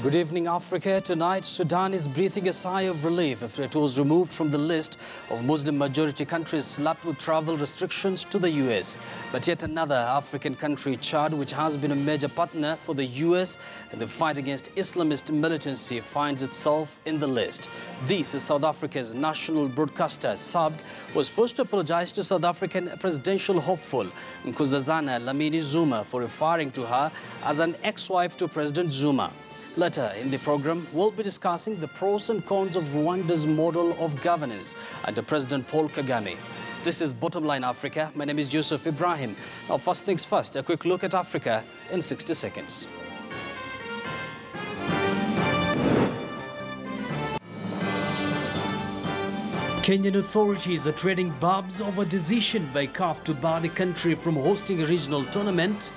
Good evening, Africa. Tonight, Sudan is breathing a sigh of relief after it was removed from the list of Muslim-majority countries slapped with travel restrictions to the U.S. But yet another African country, Chad, which has been a major partner for the U.S. in the fight against Islamist militancy, finds itself in the list. This is South Africa's national broadcaster, SABC, was forced to apologize to South African presidential hopeful Nkosazana Dlamini Zuma for referring to her as an ex-wife to President Zuma. Later in the program, we'll be discussing the pros and cons of Rwanda's model of governance under President Paul Kagame. This is Bottomline Africa. My name is Joseph Ibrahim. Now, first things first, a quick look at Africa in 60 seconds. Kenyan authorities are trading barbs over decision by CAF to bar the country from hosting a regional tournament.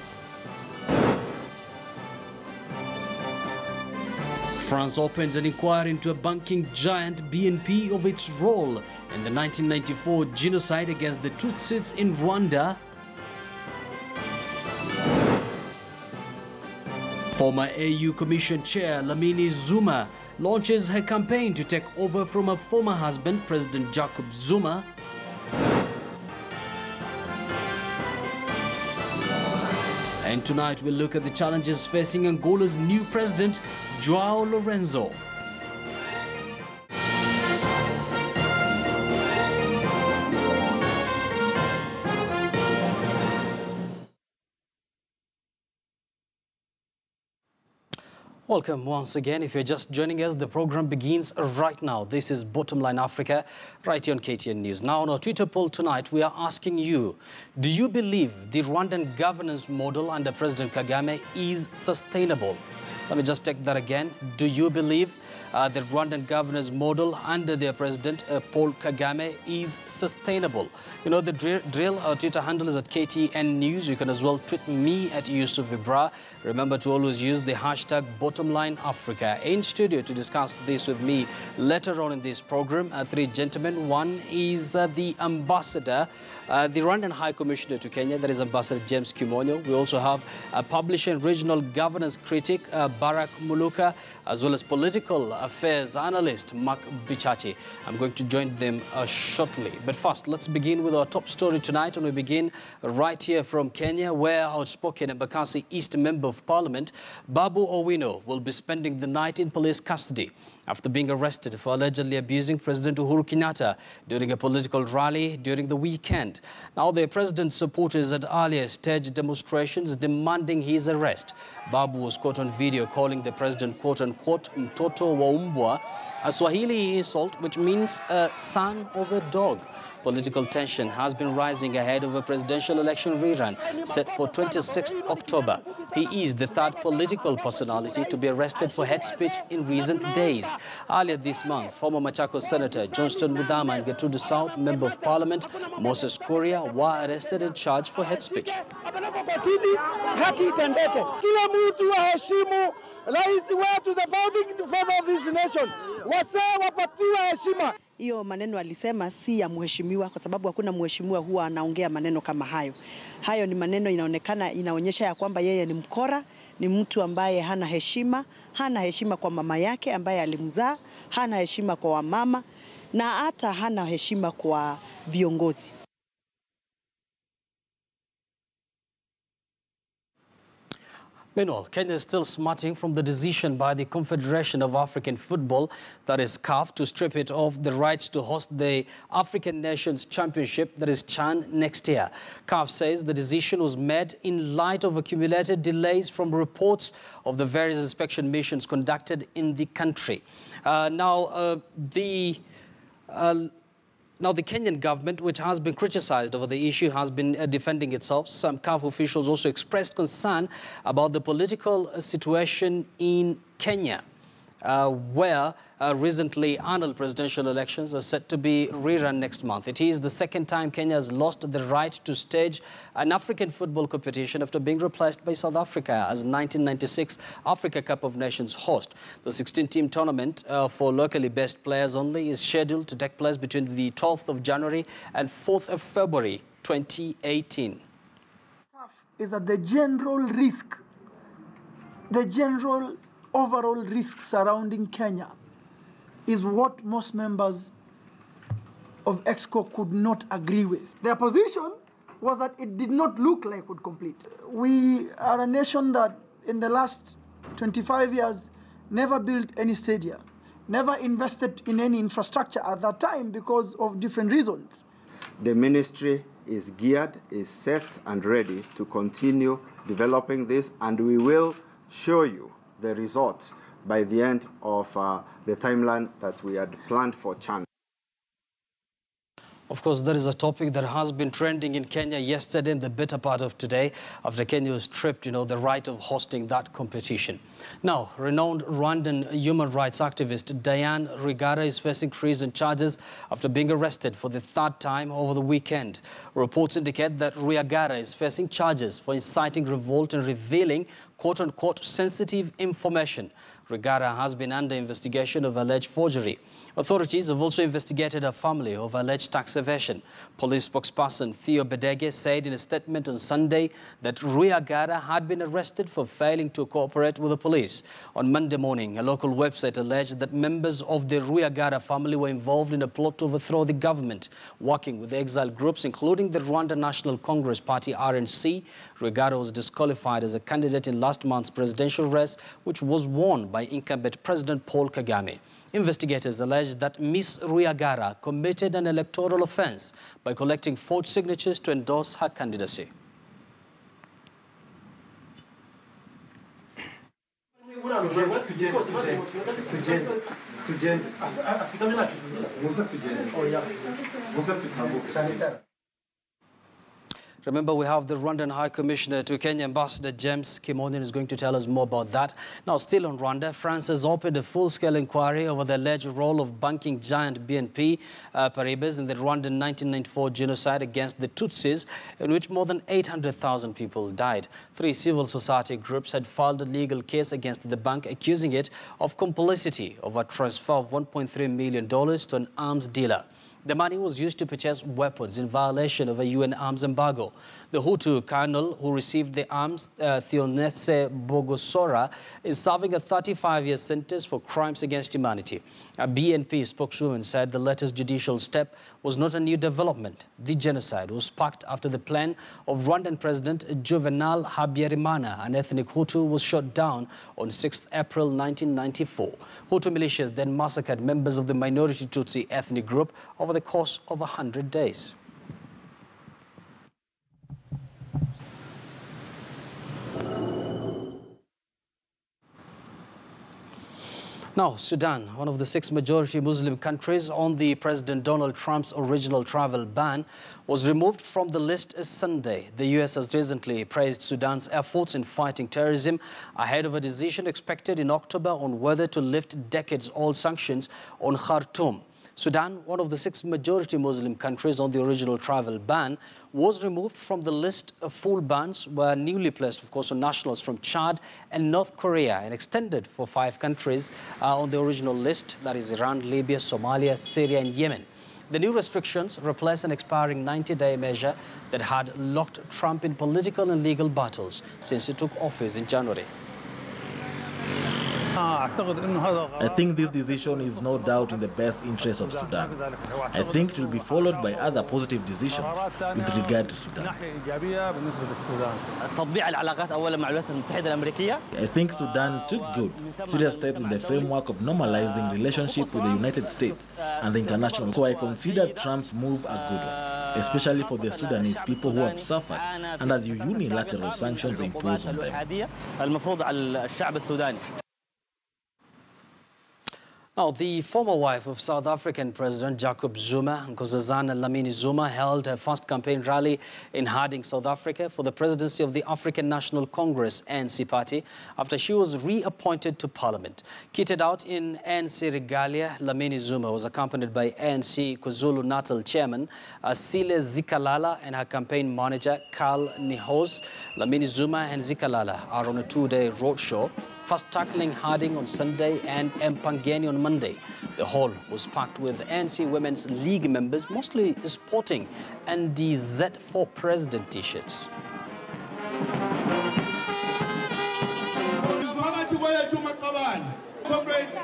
France opens an inquiry into a banking giant BNP of its role in the 1994 genocide against the Tutsis in Rwanda. Former AU Commission Chair Dlamini Zuma launches her campaign to take over from her former husband, President Jacob Zuma. And tonight we'll look at the challenges facing Angola's new president, João Lourenço. Welcome once again. If you're just joining us, the program begins right now. This is Bottomline Africa, right here on KTN News. Now, on our Twitter poll tonight, we are asking you, do you believe the Rwandan governance model under President Kagame is sustainable? Let me just take that again. Do you believe the Rwandan governance model under their president, Paul Kagame, is sustainable? You know the drill. Our Twitter handle is at KTN News. You can as well tweet me at Yusuf Ibra. Remember to always use the hashtag Bottomline Africa. In studio to discuss this with me later on in this program, three gentlemen. One is the ambassador, the Rwandan High Commissioner to Kenya, that is Ambassador James Kimonyo. We also have a publisher and regional governance critic, Barak Muluka, as well as political affairs analyst, Mark Bichachi. I'm going to join them shortly. But first, let's begin with our top story tonight, and we begin right here from Kenya, where outspoken Embakasi East Member of Parliament, Babu Owino, will be spending the night in police custody after being arrested for allegedly abusing President Uhuru Kenyatta during a political rally during the weekend. Now, the president's supporters had earlier staged demonstrations demanding his arrest. Babu was caught on video calling the president, quote-unquote, mtoto wa umbwa, a Swahili insult which means son of a dog. Political tension has been rising ahead of a presidential election rerun set for 26th October. He is the third political personality to be arrested for hate speech in recent days. Earlier this month, former Machakos Senator Johnston Muthama and Gatundu South Member of Parliament Moses Kuria were arrested and charged for hate speech. Haki itendeke. Kila mtu aheshimu rais wetu, the founding father of this nation. Wasee wapatiwe heshima. Hiyo maneno alisema si ya mheshimiwa, kwa sababu hakuna mheshimiwa huwa anaongea maneno kama hayo. Hayo ni maneno inaonyesha ya kwamba yeye ni mkora, ni mtu ambaye hana heshima kwa mama yake ambaye alimzaa, hana heshima kwa wamama, na hata hana heshima kwa viongozi. Meanwhile, Kenya is still smarting from the decision by the Confederation of African Football, that is CAF, to strip it of the rights to host the African Nations Championship, that is CHAN, next year. CAF says the decision was made in light of accumulated delays from reports of the various inspection missions conducted in the country. Now, the Kenyan government, which has been criticized over the issue, has been defending itself. Some CAF officials also expressed concern about the political situation in Kenya, where recently annual presidential elections are set to be rerun next month. It is the second time Kenya has lost the right to stage an African football competition after being replaced by South Africa as 1996 Africa Cup of Nations host. The 16-team tournament for locally based players only is scheduled to take place between the 12th of January and 4th of February 2018. Is that the general risk, the general overall risk surrounding Kenya is what most members of EXCO could not agree with. Their position was that it did not look like it would complete. We are a nation that in the last 25 years never built any stadia, never invested in any infrastructure at that time because of different reasons. The ministry is geared, is set and ready to continue developing this, and we will show you the results by the end of the timeline that we had planned for Chan. Of course, there is a topic that has been trending in Kenya yesterday and the better part of today after Kenya was stripped, the right of hosting that competition. Now, renowned Rwandan human rights activist Diane Rwigara is facing treason charges after being arrested for the third time over the weekend. Reports indicate that Rwigara is facing charges for inciting revolt and revealing quote-unquote sensitive information. Rwigara has been under investigation of alleged forgery. Authorities have also investigated her family of alleged tax evasion. Police spokesperson Theo Bedege said in a statement on Sunday that Rwigara had been arrested for failing to cooperate with the police. On Monday morning, a local website alleged that members of the Rwigara family were involved in a plot to overthrow the government, working with exile groups including the Rwanda National Congress Party RNC. Rwigara was disqualified as a candidate in last month's presidential race, which was won by incumbent President Paul Kagame. Investigators allege that Ms. Rwigara committed an electoral offense by collecting forged signatures to endorse her candidacy. Remember, we have the Rwandan High Commissioner to Kenya, Ambassador James Kimonian, is going to tell us more about that. Now, still on Rwanda, France has opened a full-scale inquiry over the alleged role of banking giant BNP Paribas in the Rwandan 1994 genocide against the Tutsis, in which more than 800,000 people died. 3 civil society groups had filed a legal case against the bank, accusing it of complicity over a transfer of $1.3 million to an arms dealer. The money was used to purchase weapons in violation of a UN arms embargo. The Hutu colonel who received the arms, Theonese Bogosora, is serving a 35-year sentence for crimes against humanity. A BNP spokeswoman said the latest judicial step was not a new development. The genocide was sparked after the plan of Rwandan President Juvenal Habyarimana, an ethnic Hutu, was shot down on 6 April 1994. Hutu militias then massacred members of the minority Tutsi ethnic group over the course of 100 days. Now, Sudan, one of the 6 majority Muslim countries on the President Donald Trump's original travel ban, was removed from the list Sunday. The U.S. has recently praised Sudan's efforts in fighting terrorism ahead of a decision expected in October on whether to lift decades-old sanctions on Khartoum. Sudan, one of the 6 majority Muslim countries on the original travel ban, was removed from the list. Of full bans were newly placed, of course, on nationals from Chad and North Korea, and extended for 5 countries on the original list, that is Iran, Libya, Somalia, Syria and Yemen. The new restrictions replace an expiring 90-day measure that had locked Trump in political and legal battles since he took office in January. I think this decision is no doubt in the best interest of Sudan. I think it will be followed by other positive decisions with regard to Sudan. I think Sudan took good, serious steps in the framework of normalizing relationship with the United States and the international. So I consider Trump's move a good one, especially for the Sudanese people who have suffered under the unilateral sanctions imposed on them. Now, the former wife of South African President Jacob Zuma, Nkosazana Dlamini Zuma, held her first campaign rally in Harding, South Africa for the presidency of the African National Congress ANC party after she was reappointed to parliament. Kitted out in ANC regalia, Dlamini Zuma was accompanied by ANC KwaZulu-Natal chairman Sile Zikalala and her campaign manager Carl Nihoz. Dlamini Zuma and Zikalala are on a 2-day roadshow, first tackling Harding on Sunday and Mpangeni on Monday. The hall was packed with ANC Women's League members, mostly sporting NDZ for President t-shirts. comrades.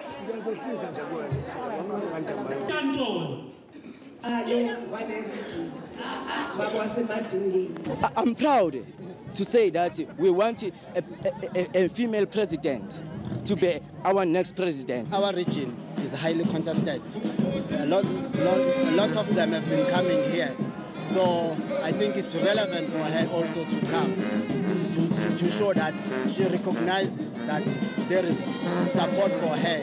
I'm proud to say that we want a female president to be our next president. Our region is highly contested. A lot of them have been coming here. So I think it's relevant for her also to come, to show that she recognizes that there is support for her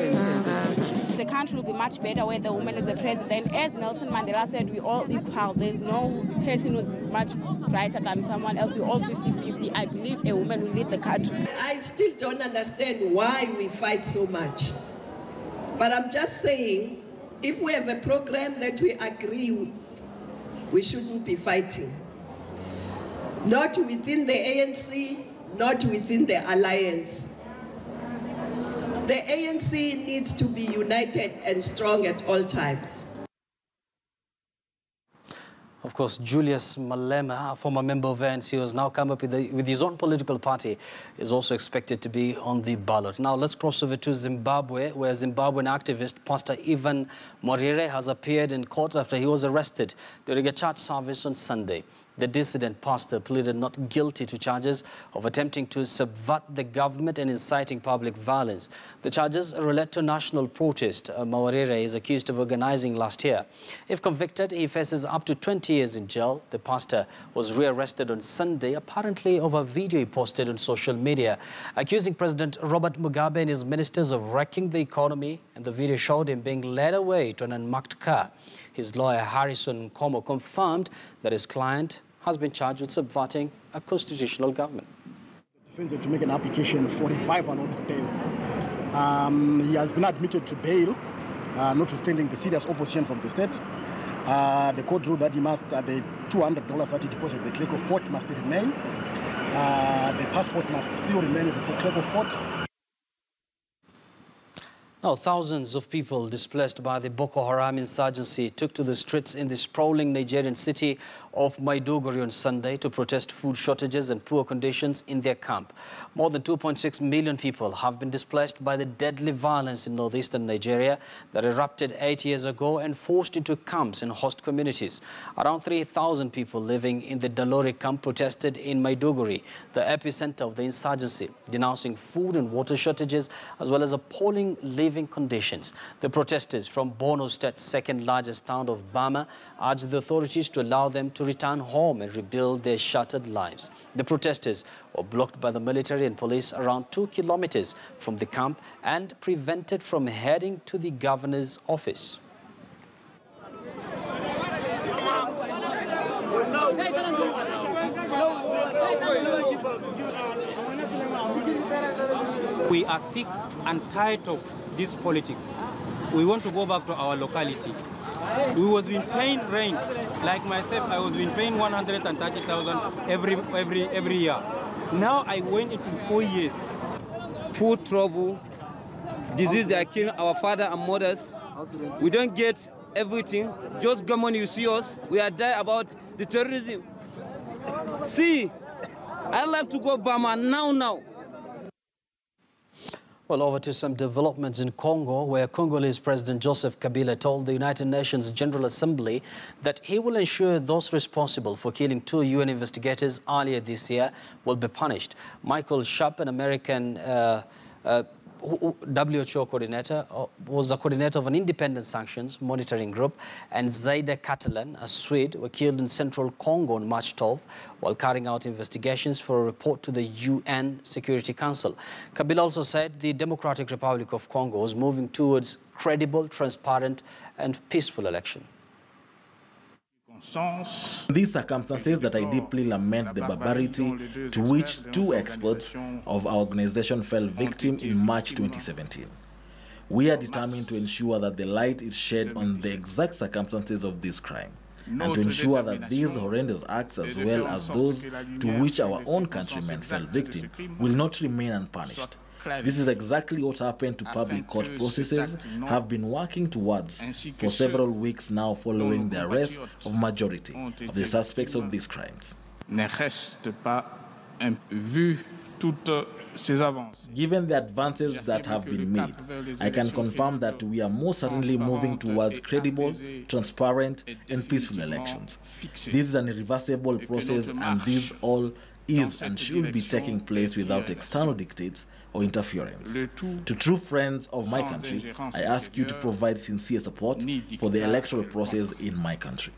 in this region. The country will be much better where the woman is a president. As Nelson Mandela said, we're all equal. There's no person who's much brighter than someone else. We're all 50-50. I believe a woman will lead the country. I still don't understand why we fight so much. But I'm just saying, if we have a program that we agree with, we shouldn't be fighting. Not within the ANC, not within the alliance. The ANC needs to be united and strong at all times. Of course, Julius Malema, a former member of ANC, who has now come up with his own political party, is also expected to be on the ballot. Now, let's cross over to Zimbabwe, where Zimbabwean activist Pastor Ivan Morire has appeared in court after he was arrested during a church service on Sunday. The dissident pastor pleaded not guilty to charges of attempting to subvert the government and inciting public violence. The charges relate to national protest Morire is accused of organizing last year. If convicted, he faces up to 20 years in jail. The pastor was rearrested on Sunday, apparently over a video he posted on social media, accusing President Robert Mugabe and his ministers of wrecking the economy, and the video showed him being led away to an unmarked car. His lawyer, Harrison Nkomo, confirmed that his client has been charged with subverting a constitutional government. The defense had to make an application for revival of his bail. He has been admitted to bail, notwithstanding the serious opposition from the state. The court ruled that he must, the $200 that he deposited at the clerk of court must remain. The passport must still remain with the clerk of court. Now, thousands of people displaced by the Boko Haram insurgency took to the streets in the sprawling Nigerian city of Maiduguri on Sunday to protest food shortages and poor conditions in their camp. More than 2.6 million people have been displaced by the deadly violence in northeastern Nigeria that erupted 8 years ago and forced into camps in host communities. Around 3,000 people living in the Dalori camp protested in Maiduguri, the epicenter of the insurgency, denouncing food and water shortages as well as appalling living conditions. The protesters from Borno State's second largest town of Bama urged the authorities to allow them to return home and rebuild their shattered lives. The protesters were blocked by the military and police around 2 kilometers from the camp and prevented from heading to the governor's office. We are sick and tired of this politics. We want to go back to our locality. We was been paying rent, like myself, I was been paying 130,000 every year. Now I went into 4 years. Food trouble, disease that are killing our father and mothers. We don't get everything. Just government, you see us, we are dying about the terrorism. See, I like to go Bama now. Well, over to some developments in Congo, where Congolese President Joseph Kabila told the United Nations General Assembly that he will ensure those responsible for killing 2 UN investigators earlier this year will be punished. Michael Sharp, an American WHO coordinator, was a coordinator of an independent sanctions monitoring group, and Zaida Catalan, a Swede, were killed in central Congo on March 12 while carrying out investigations for a report to the UN Security Council. Kabila also said the Democratic Republic of Congo was moving towards credible, transparent and peaceful election. In these circumstances that I deeply lament the barbarity to which 2 experts of our organization fell victim in March 2017. We are determined to ensure that the light is shed on the exact circumstances of this crime, and to ensure that these horrendous acts, as well as those to which our own countrymen fell victim, will not remain unpunished. This is exactly what happened to public court processes have been working towards for several weeks now following the arrest of majority of the suspects of these crimes. Ne reste pas vu Given the advances that have been made, I can confirm that we are most certainly moving towards credible, transparent, and peaceful elections. This is an irreversible process, and this all is and should be taking place without external dictates or interference. To true friends of my country, I ask you to provide sincere support for the electoral process in my country.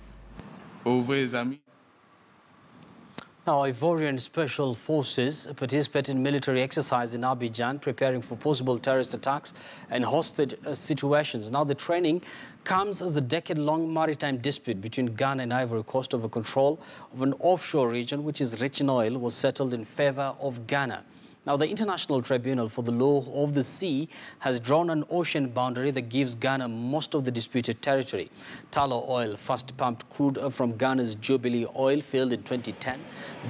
Now, Ivorian Special Forces participate in military exercise in Abidjan, preparing for possible terrorist attacks and hostage situations. Now, the training comes as a decade-long maritime dispute between Ghana and Ivory Coast over control of an offshore region which is rich in oil was settled in favor of Ghana. Now, the International Tribunal for the Law of the Sea has drawn an ocean boundary that gives Ghana most of the disputed territory. Tallow oil first pumped crude from Ghana's Jubilee oil field in 2010.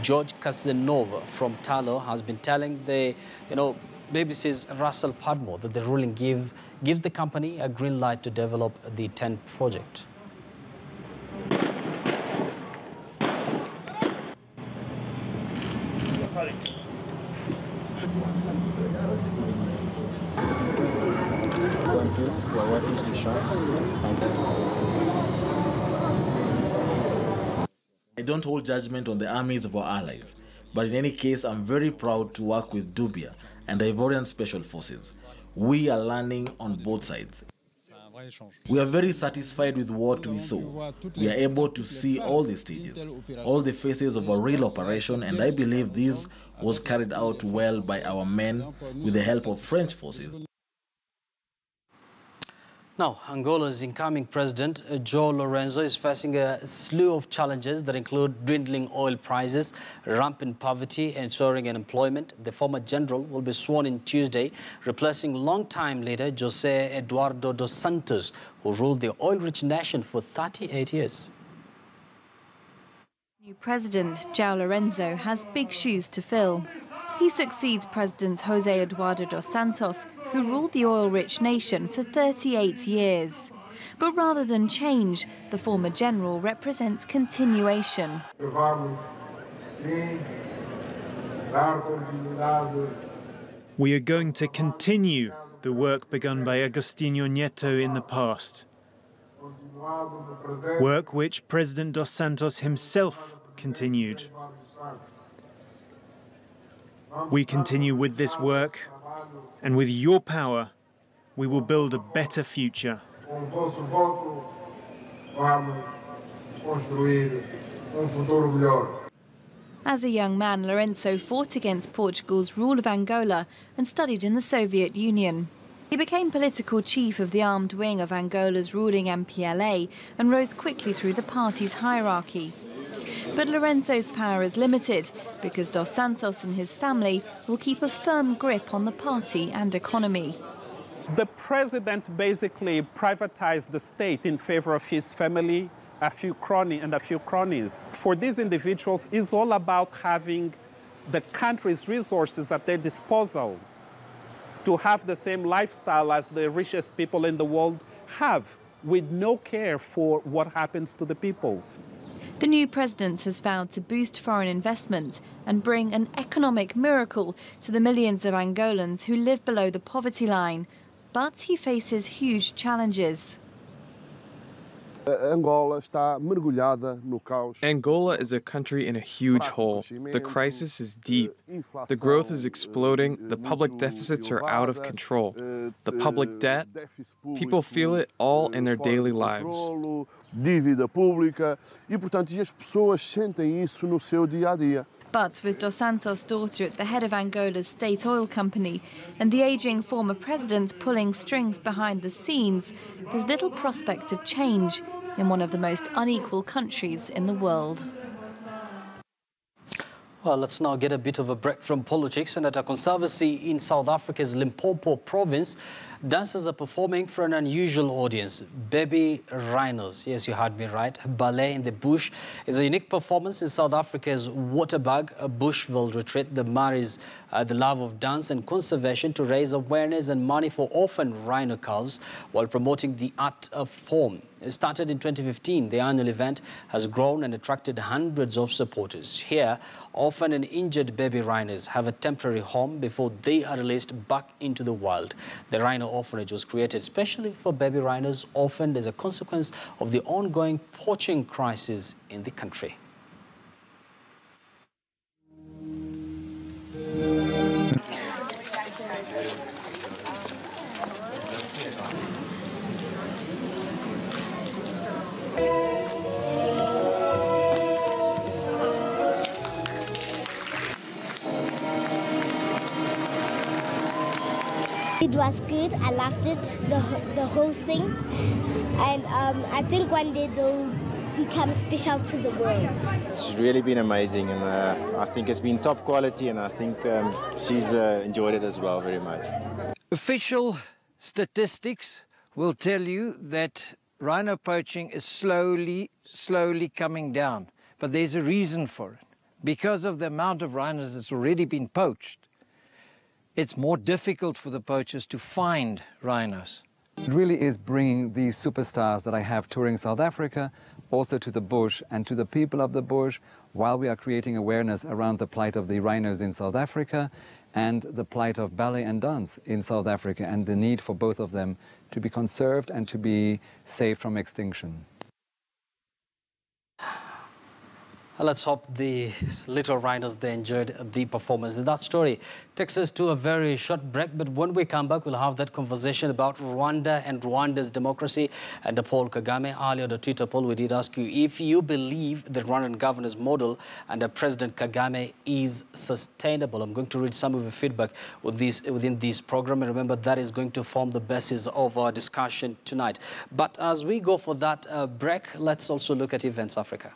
George Casanova from Tallow has been telling the, BBC's Russell Padmore that the ruling gives the company a green light to develop the TEN project. I don't hold judgment on the armies of our allies, but in any case, I'm very proud to work with Dubia and the Ivorian Special Forces. We are learning on both sides. We are very satisfied with what we saw. We are able to see all the stages, all the phases of a real operation, and I believe this was carried out well by our men with the help of French forces. Now, Angola's incoming president, João Lourenço, is facing a slew of challenges that include dwindling oil prices, rampant poverty, and soaring unemployment. The former general will be sworn in Tuesday, replacing longtime leader José Eduardo dos Santos, who ruled the oil-rich nation for 38 years. New president, João Lourenço, has big shoes to fill. He succeeds President José Eduardo dos Santos, who ruled the oil-rich nation for 38 years. But rather than change, the former general represents continuation. We are going to continue the work begun by Agostinho Neto in the past. Work which President dos Santos himself continued. We continue with this work, and with your power, we will build a better future. As a young man, Lourenço fought against Portugal's rule of Angola and studied in the Soviet Union. He became political chief of the armed wing of Angola's ruling MPLA and rose quickly through the party's hierarchy. But Lourenço's power is limited because dos Santos and his family will keep a firm grip on the party and economy. The president basically privatized the state in favor of his family, a few cronies. For these individuals, it's all about having the country's resources at their disposal to have the same lifestyle as the richest people in the world have, with no care for what happens to the people. The new president has vowed to boost foreign investment and bring an economic miracle to the millions of Angolans who live below the poverty line. But he faces huge challenges. Angola is a country in a huge hole. The crisis is deep. The growth is exploding. The public deficits are out of control. The public debt, people feel it all in their daily lives. But with dos Santos' daughter at the head of Angola's state oil company and the ageing former president pulling strings behind the scenes, there's little prospect of change in one of the most unequal countries in the world. Well, let's now get a bit of a break from politics. And at a conservancy in South Africa's Limpopo province, dancers are performing for an unusual audience. Baby Rhinos. Yes, you heard me right. Ballet in the Bush is a unique performance in South Africa's Waterberg, a Bushville retreat that marries the love of dance and conservation to raise awareness and money for orphan rhino calves while promoting the art form. It started in 2015. The annual event has grown and attracted hundreds of supporters. Here, orphan and injured baby rhinos have a temporary home before they are released back into the wild. The rhino orphanage was created specially for baby rhinos orphaned as a consequence of the ongoing poaching crisis in the country. It was good. I loved it, the whole thing. And I think one day they'll become special to the world. It's really been amazing, and I think it's been top quality, and I think she's enjoyed it as well very much. Official statistics will tell you that rhino poaching is slowly coming down. But there's a reason for it. Because of the amount of rhinos that's already been poached, it's more difficult for the poachers to find rhinos. It really is bringing these superstars that I have touring South Africa also to the bush and to the people of the bush, while we are creating awareness around the plight of the rhinos in South Africa and the plight of ballet and dance in South Africa, and the need for both of them to be conserved and to be saved from extinction. Let's hope the little rhinos, they enjoyed the performance. That story takes us to a very short break, but when we come back, we'll have that conversation about Rwanda and Rwanda's democracy and Paul Kagame. Earlier, the Twitter poll, we did ask you if you believe the Rwandan governor's model under President Kagame is sustainable. I'm going to read some of your feedback within this program, and remember, that is going to form the basis of our discussion tonight. But as we go for that break, let's also look at Events Africa.